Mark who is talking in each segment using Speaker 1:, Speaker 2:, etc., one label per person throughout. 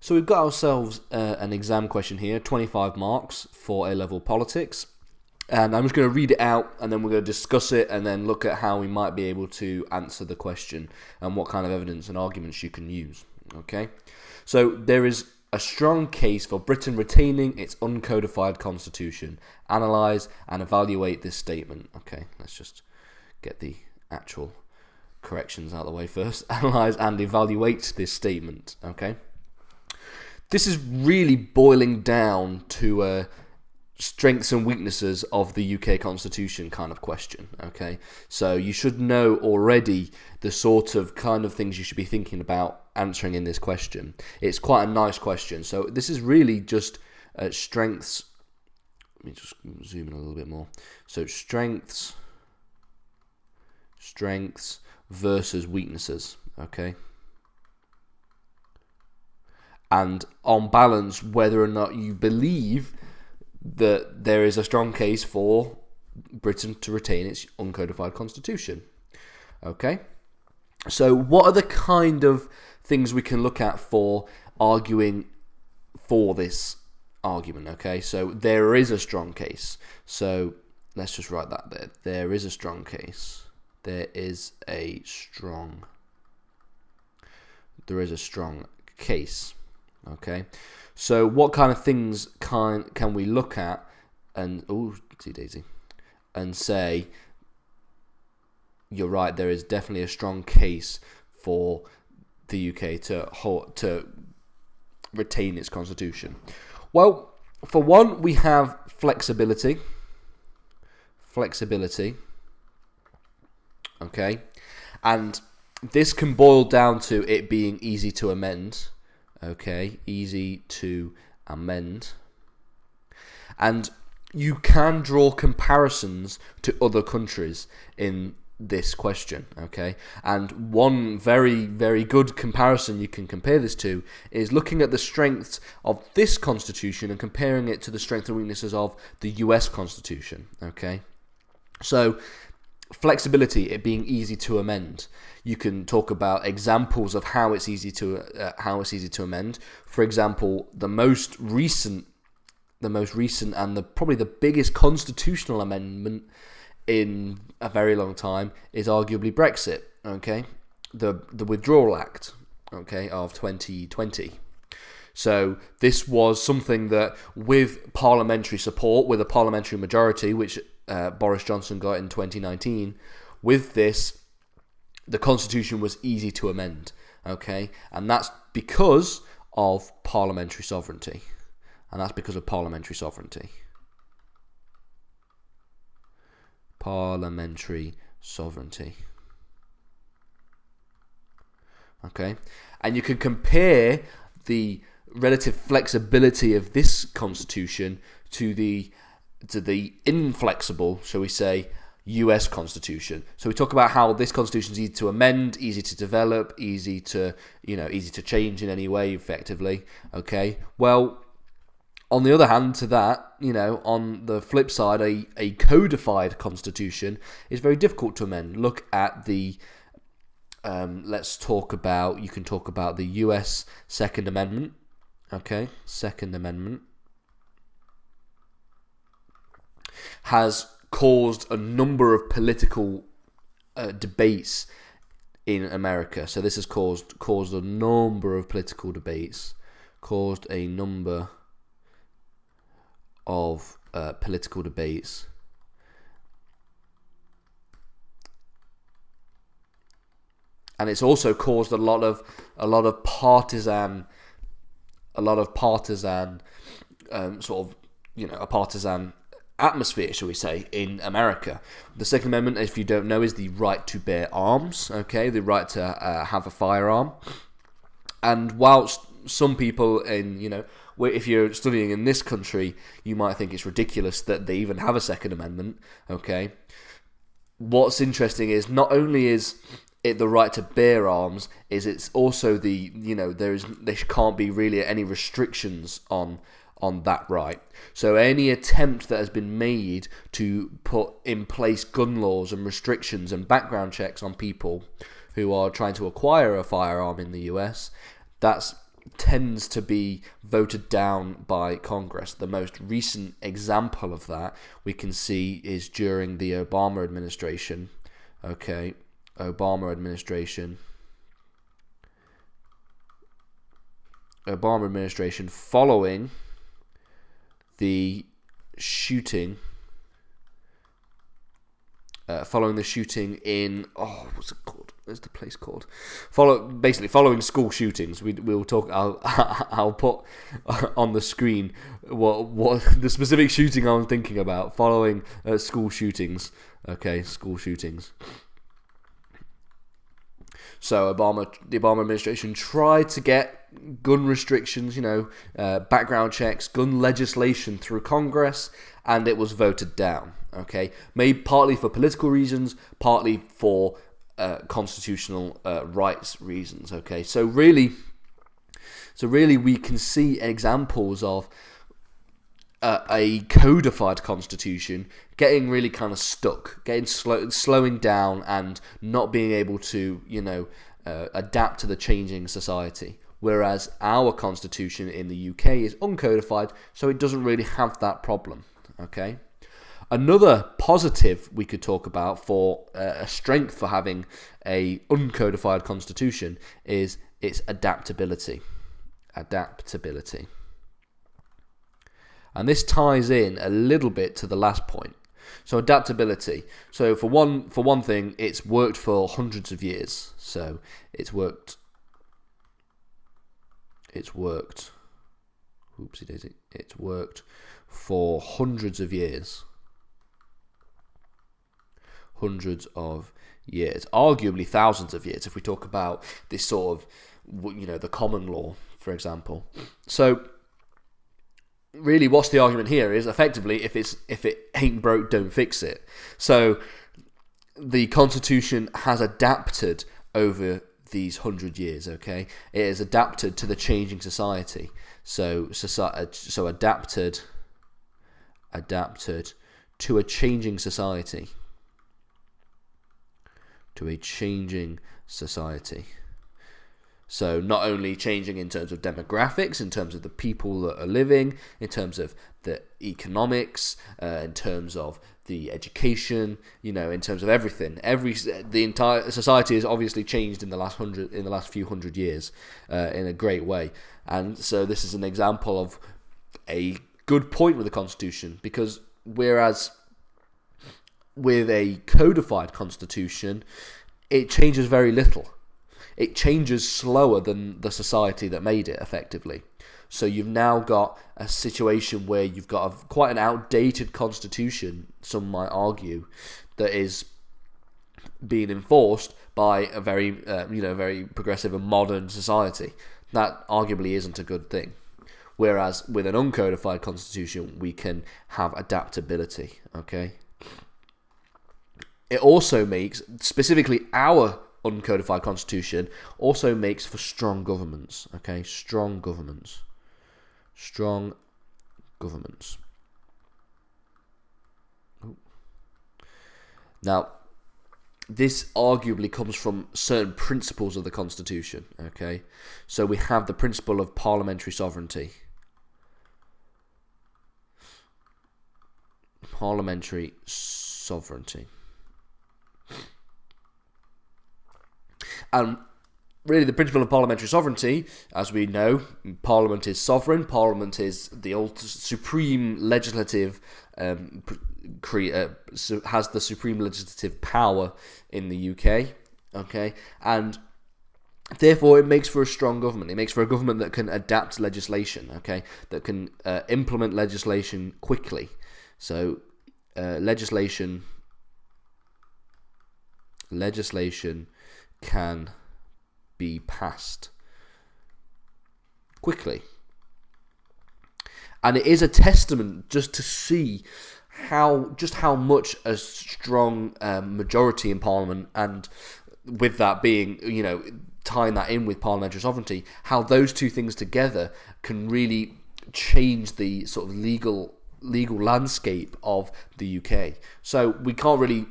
Speaker 1: So we've got ourselves an exam question here, 25 marks for A-level politics. And I'm just going to read it out, and then we're going to discuss it, and then look at how we might be able to answer the question, and what kind of evidence and arguments you can use. Okay? So there is a strong case for Britain retaining its uncodified constitution. Analyse and evaluate this statement. Okay, let's just get the actual corrections out of the way first. Analyse and evaluate this statement. Okay? This is really boiling down to strengths and weaknesses of the UK Constitution kind of question, okay? So you should know already the sort of kind of things you should be thinking about answering in this question. It's quite a nice question. So this is really just strengths. Let me just zoom in a little bit more. So strengths versus weaknesses, okay? And on balance, whether or not you believe that there is a strong case for Britain to retain its uncodified constitution. Okay? So what are the kind of things we can look at for arguing for this argument? Okay, so there is a strong case. So let's just write that there. There is a strong case. There is a strong case. Okay? So what kind of things can we look at and and say, you're right, there is definitely a strong case for the UK to retain its constitution? Well, for one, we have flexibility. Okay? And this can boil down to it being easy to amend. Okay, easy to amend. And you can draw comparisons to other countries in this question, okay? And one very, very good comparison you can compare this to is looking at the strengths of this constitution and comparing it to the strengths and weaknesses of the US Constitution, okay? So, flexibility, it being easy to amend. You can talk about examples of how it's easy to amend. For example, the most recent and probably the biggest constitutional amendment in a very long time is arguably Brexit. Okay, the Withdrawal Act, okay, of 2020. So this was something that, with parliamentary support, with a parliamentary majority, which Boris Johnson got in 2019, with this, the Constitution was easy to amend, okay? And that's because of parliamentary sovereignty. Parliamentary sovereignty. Okay? And you can compare the relative flexibility of this Constitution to the inflexible, shall we say, US Constitution. So we talk about how this Constitution is easy to amend, easy to develop, easy to change in any way effectively. Okay. Well, on the other hand to that, on the flip side, a codified Constitution is very difficult to amend. Look at the you can talk about the US Second Amendment. Okay. Second Amendment has caused a number of political debates in America. So this has caused a number of political debates, and it's also caused a lot of partisan a partisan atmosphere, shall we say, in America. The Second Amendment, if you don't know, is the right to bear arms, okay, the right to have a firearm. And whilst some people if you're studying in this country, you might think it's ridiculous that they even have a Second Amendment, okay, what's interesting is not only is it the right to bear arms, is it's also there can't be really any restrictions on that right. So any attempt that has been made to put in place gun laws and restrictions and background checks on people who are trying to acquire a firearm in the US, that's tends to be voted down by Congress. The most recent example of that we can see is during the Obama administration. Okay, Obama administration following the shooting. Following the shooting in what's it called? Where's the place called? Following school shootings. We'll talk. I'll put on the screen what the specific shooting I'm thinking about. Following school shootings. Okay, school shootings. So the Obama administration tried to get gun restrictions, background checks, gun legislation through Congress, and it was voted down. Okay, maybe partly for political reasons, partly for constitutional rights reasons. Okay, so really we can see examples of a codified constitution getting really kind of stuck, getting slowing down, and not being able to adapt to the changing society. Whereas our constitution in the UK is uncodified, so it doesn't really have that problem. Okay. Another positive we could talk about for a strength for having a uncodified constitution is its adaptability. Adaptability. And this ties in a little bit to the last point. So adaptability. So for one thing, it's worked for hundreds of years. So it's worked. Oopsie daisy. It's worked for hundreds of years. Hundreds of years, arguably thousands of years, if we talk about this sort of, the common law, for example. So really, what's the argument here is effectively, if it ain't broke, don't fix it. So the Constitution has adapted over these 100 years. Okay, it has adapted to the changing society. So adapted to a changing society. To a changing society. So not only changing in terms of demographics, in terms of the people that are living, in terms of the economics, in terms of the education, in terms of everything. The entire society has obviously changed in the last few hundred years, in a great way. And so this is an example of a good point with the Constitution, because whereas with a codified constitution, it changes very little. It changes slower than the society that made it, effectively. So you've now got a situation where you've got quite an outdated constitution, some might argue, that is being enforced by a very, very progressive and modern society. That arguably isn't a good thing. Whereas with an uncodified constitution, we can have adaptability. Okay. It also makes, specifically our uncodified constitution, also makes for strong governments. Okay, strong governments. Strong governments. Ooh. Now, this arguably comes from certain principles of the Constitution. Okay, so we have the principle of parliamentary sovereignty. Parliamentary sovereignty. And really, the principle of parliamentary sovereignty, as we know, Parliament is sovereign. Parliament is the supreme legislative, has the supreme legislative power in the UK. Okay, and therefore it makes for a strong government. It makes for a government that can adapt legislation. Okay, that can implement legislation quickly. So legislation can be passed quickly. And it is a testament just to see how much a strong majority in Parliament, and with that being, tying that in with parliamentary sovereignty, how those two things together can really change the sort of legal landscape of the UK. So we can't really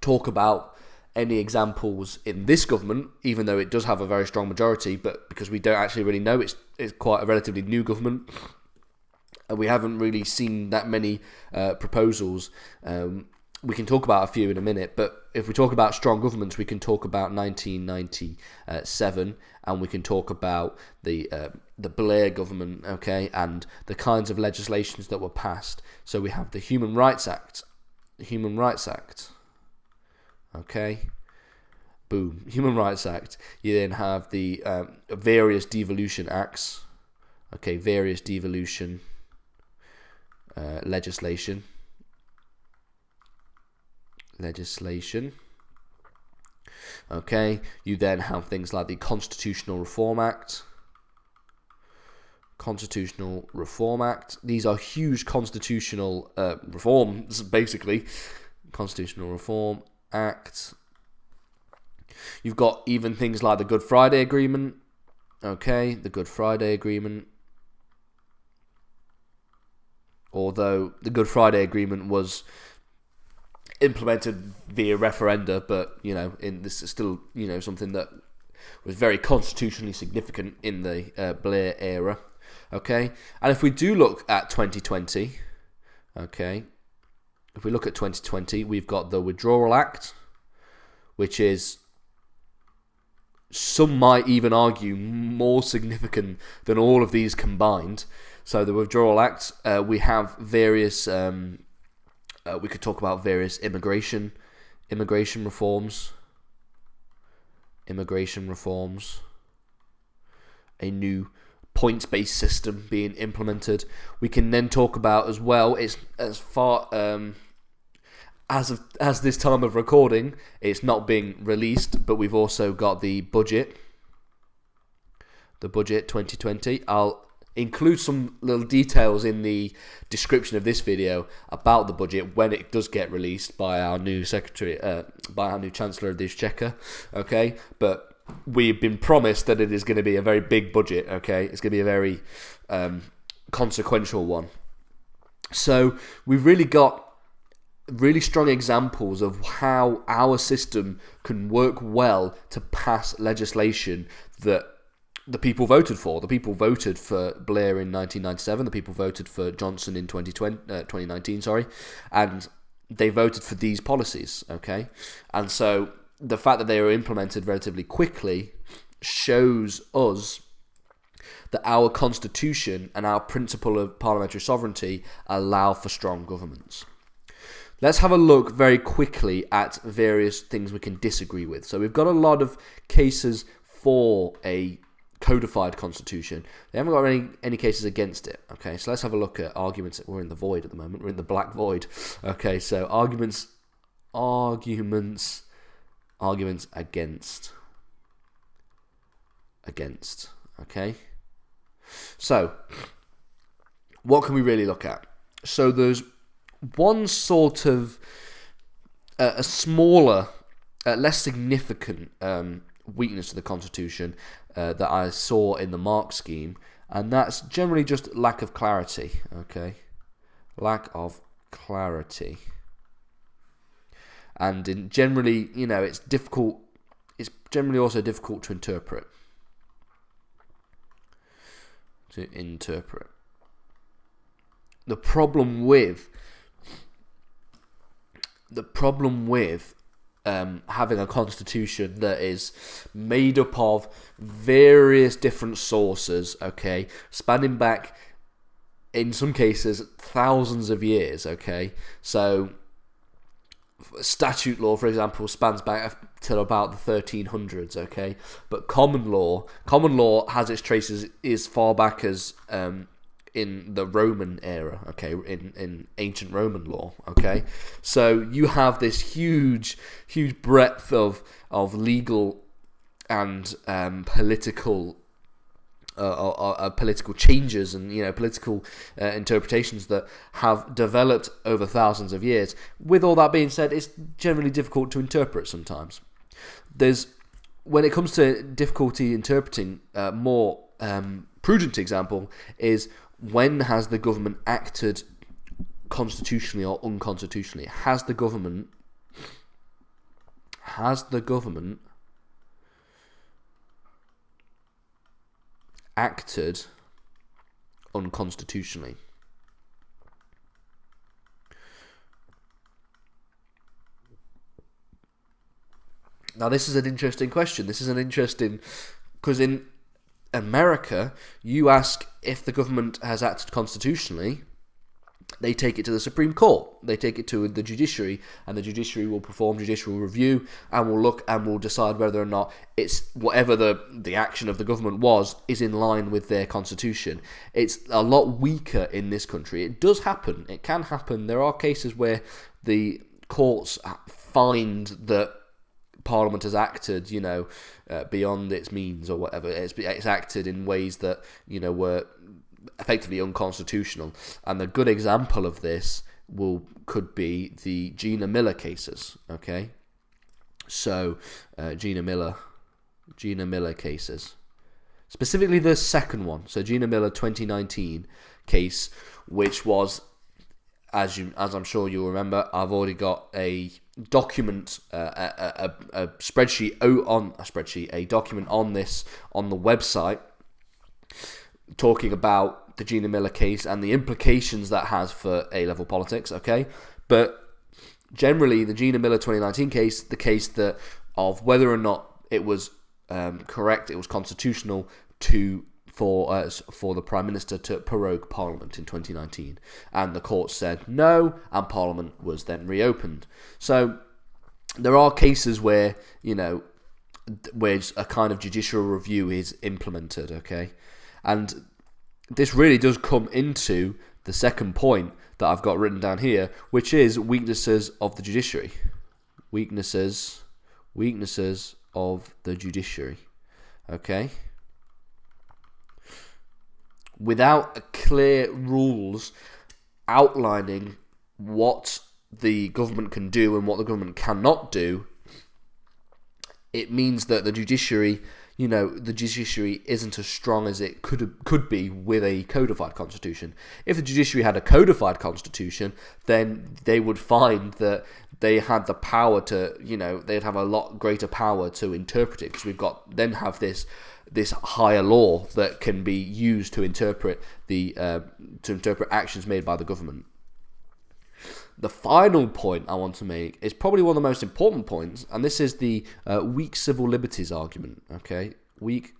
Speaker 1: talk about any examples in this government, even though it does have a very strong majority, but because we don't actually really know, it's quite a relatively new government, and we haven't really seen that many proposals. We can talk about a few in a minute, but if we talk about strong governments, we can talk about 1997, and we can talk about the Blair government, okay, and the kinds of legislations that were passed. So we have the Human Rights Act, okay, boom, Human Rights Act. You then have the various devolution acts, okay, various devolution legislation. Okay, you then have things like the Constitutional Reform Act. These are huge constitutional reforms, basically. Constitutional Reform Act. You've got even things like the Good Friday Agreement. Okay, the Good Friday Agreement. Although the Good Friday Agreement was implemented via referenda, but this is still something that was very constitutionally significant in the Blair era. Okay, and if we do look at 2020, okay, if we look at 2020, we've got the Withdrawal Act, which is, some might even argue, more significant than all of these combined. So the Withdrawal Act, we have various. We could talk about various immigration reforms. A new points-based system being implemented. We can then talk about as well, it's as far as this time of recording, it's not being released, but we've also got the budget 2020. I'll include some little details in the description of this video about the budget when it does get released by our new by our new Chancellor of the Exchequer. Okay, but we've been promised that it is going to be a very big budget. Okay, it's going to be a very consequential one. So we've really got really strong examples of how our system can work well to pass legislation that the people voted for. The people voted for Blair in 1997. The people voted for Johnson in 2019, and they voted for these policies, okay? And so the fact that they were implemented relatively quickly shows us that our constitution and our principle of parliamentary sovereignty allow for strong governments. Let's have a look very quickly at various things we can disagree with. So we've got a lot of cases for a codified constitution. They haven't got any cases against it. Okay, so let's have a look at arguments. We're in the void at the moment. We're in the black void. Okay, so arguments against. Okay, so what can we really look at? So there's one sort of a smaller, less significant weakness to the Constitution that I saw in the Mark scheme, and that's generally just lack of clarity. Okay, lack of clarity, and generally, it's difficult. It's generally also difficult to interpret. The problem with having a constitution that is made up of various different sources, okay, spanning back, in some cases, thousands of years, okay, so statute law, for example, spans back to about the 1300s, okay, but common law has its traces as far back as in the Roman era, okay, in ancient Roman law, okay. So you have this huge breadth of legal and political changes and political interpretations that have developed over thousands of years. With all that being said, it's generally difficult to interpret sometimes. When it comes to difficulty interpreting, more prudent example is, when has the government acted constitutionally or unconstitutionally? Has the government has the government acted unconstitutionally? Now, this is an interesting question. Because in America, you ask if the government has acted constitutionally, they take it to the Supreme Court. They take it to the judiciary, and the judiciary will perform judicial review and will look and will decide whether or not it's whatever the action of the government was is in line with their constitution. It's a lot weaker in this country. It does happen. It can happen. There are cases where the courts find that Parliament has acted, beyond its means or whatever. It's acted in ways that, were effectively unconstitutional. And the good example of this could be the Gina Miller cases. Okay, so Gina Miller cases, specifically the second one. So Gina Miller 2019 case, which was, as I'm sure you'll remember, I've already got a document, a document on this on the website, talking about the Gina Miller case and the implications that has for A-level politics. Okay, but generally, the Gina Miller 2019 case, the case that of whether or not it was correct, it was constitutional for the Prime Minister to prorogue Parliament in 2019. And the court said no, and Parliament was then reopened. So there are cases where, where a kind of judicial review is implemented, okay? And this really does come into the second point that I've got written down here, which is weaknesses of the judiciary. Weaknesses of the judiciary, okay? Without clear rules outlining what the government can do and what the government cannot do, it means that the judiciary isn't as strong as it could be with a codified constitution. If the judiciary had a codified constitution, then they would find that they had the power to, they'd have a lot greater power to interpret it, because we've got then have this higher law that can be used to interpret actions made by the government. The final point I want to make is probably one of the most important points, and this is the weak civil liberties argument. Okay, weak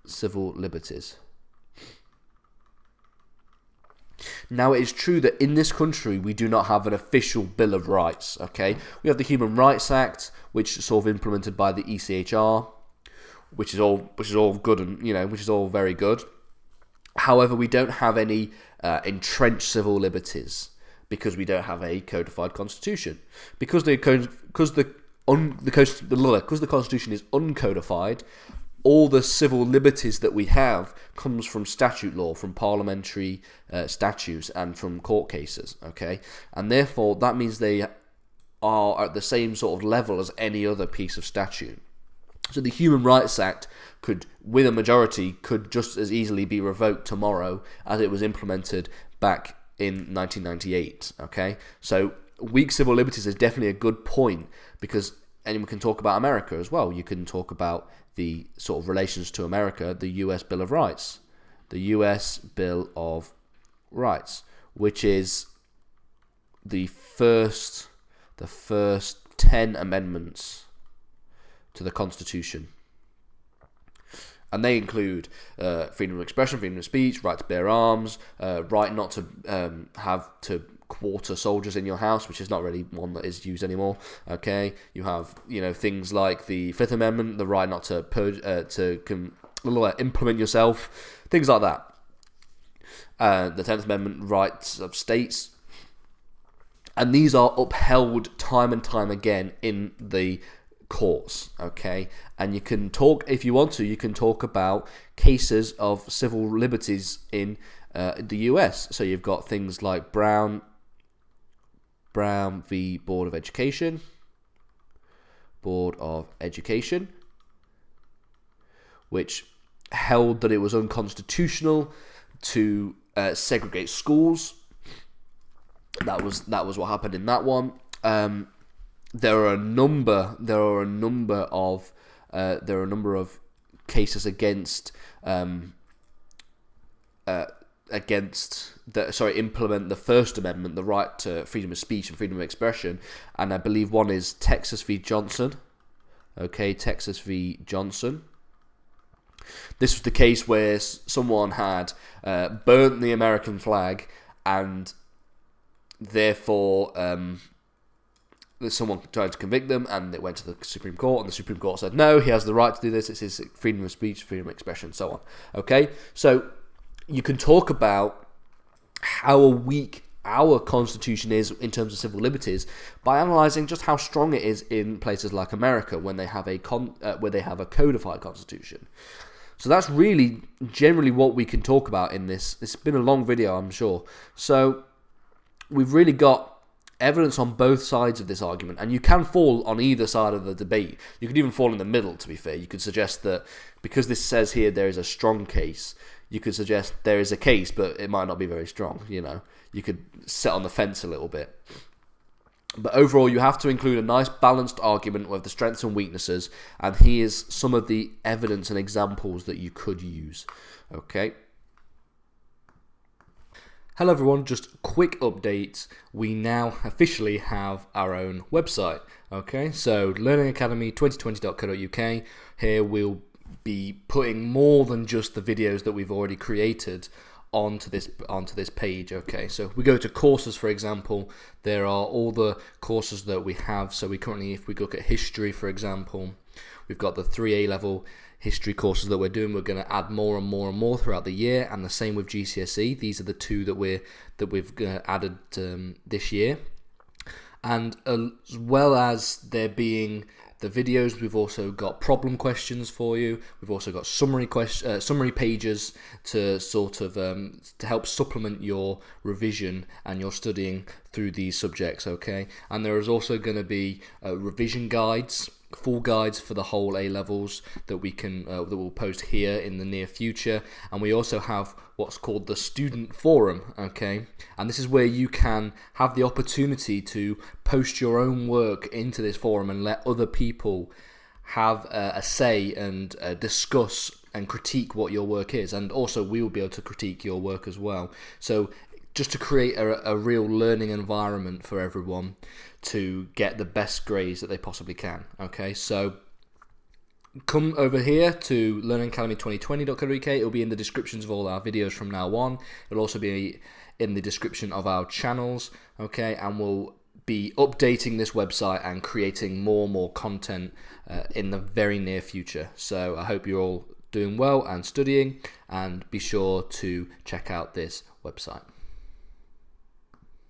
Speaker 1: civil liberties. Now, it is true that in this country we do not have an official Bill of Rights. Okay, we have the Human Rights Act, which is sort of implemented by the ECHR, which is all good and which is all very good. However, we don't have any entrenched civil liberties because we don't have a codified constitution. Because the constitution is uncodified, all the civil liberties that we have comes from statute law, from parliamentary statutes, and from court cases. Okay, and therefore that means they are at the same sort of level as any other piece of statute. So the Human Rights Act could, with a majority, could just as easily be revoked tomorrow as it was implemented back in 1998, okay? So weak civil liberties is definitely a good point, because anyone can talk about America as well. You can talk about the sort of relations to America, the US Bill of Rights. The US Bill of Rights, which is the first 10 amendments to the Constitution. And they include freedom of expression, freedom of speech, right to bear arms, right not to have to quarter soldiers in your house, which is not really one that is used anymore. Okay, you have things like the Fifth Amendment, the right not to implement yourself, things like that. The 10th Amendment, rights of states, and these are upheld time and time again in the courts, okay? And you can talk, if you want to, you can talk about cases of civil liberties in the US. So you've got things like Brown v. Board of Education, which held that it was unconstitutional to segregate schools. That was what happened in that one. there are a number of cases against implement the First Amendment, the right to freedom of speech and freedom of expression, and I believe one is Texas v. Johnson. Okay, Texas v. Johnson. This was the case where someone had burnt the American flag, and therefore someone tried to convict them, and it went to the Supreme Court, and the Supreme Court said, no, he has the right to do this, it's his freedom of speech, freedom of expression, so on. Okay, so you can talk about how weak our Constitution is in terms of civil liberties by analysing just how strong it is in places like America when they have a codified Constitution. So that's really generally what we can talk about in this. It's been a long video, I'm sure. So we've really got evidence on both sides of this argument, and you can fall on either side of the debate. You could even fall in the middle, to be fair. You could suggest that because this says here there is a strong case, you could suggest there is a case, but it might not be very strong, you know. You could sit on the fence a little bit. But overall, you have to include a nice balanced argument with the strengths and weaknesses, and here's some of the evidence and examples that you could use. Okay. Hello everyone, just quick update. We now officially have our own website. Okay, so learningacademy2020.co.uk. Here we'll be putting more than just the videos that we've already created onto this page. Okay, so if we go to courses, for example, there are all the courses that we have. So we currently, if we look at history, for example, we've got the 3 A-level history courses that we're doing. We're going to add more and more and more throughout the year, and the same with GCSE. These are the two that we've added this year. And as well as there being the videos, we've also got problem questions for you. We've also got summary pages to sort of to help supplement your revision and your studying through these subjects. Okay, and there is also going to be revision guides, full guides for the whole A levels that we can that we'll post here in the near future. And we also have what's called the student forum. Okay, and this is where you can have the opportunity to post your own work into this forum and let other people have a say and discuss and critique what your work is, and also we will be able to critique your work as well. So just to create a real learning environment for everyone to get the best grades that they possibly can. Okay, so come over here to learningacademy2020.co.uk. It'll be in the descriptions of all our videos from now on. It'll also be in the description of our channels. Okay, and we'll be updating this website and creating more content in the very near future. So I hope you're all doing well and studying, and be sure to check out this website.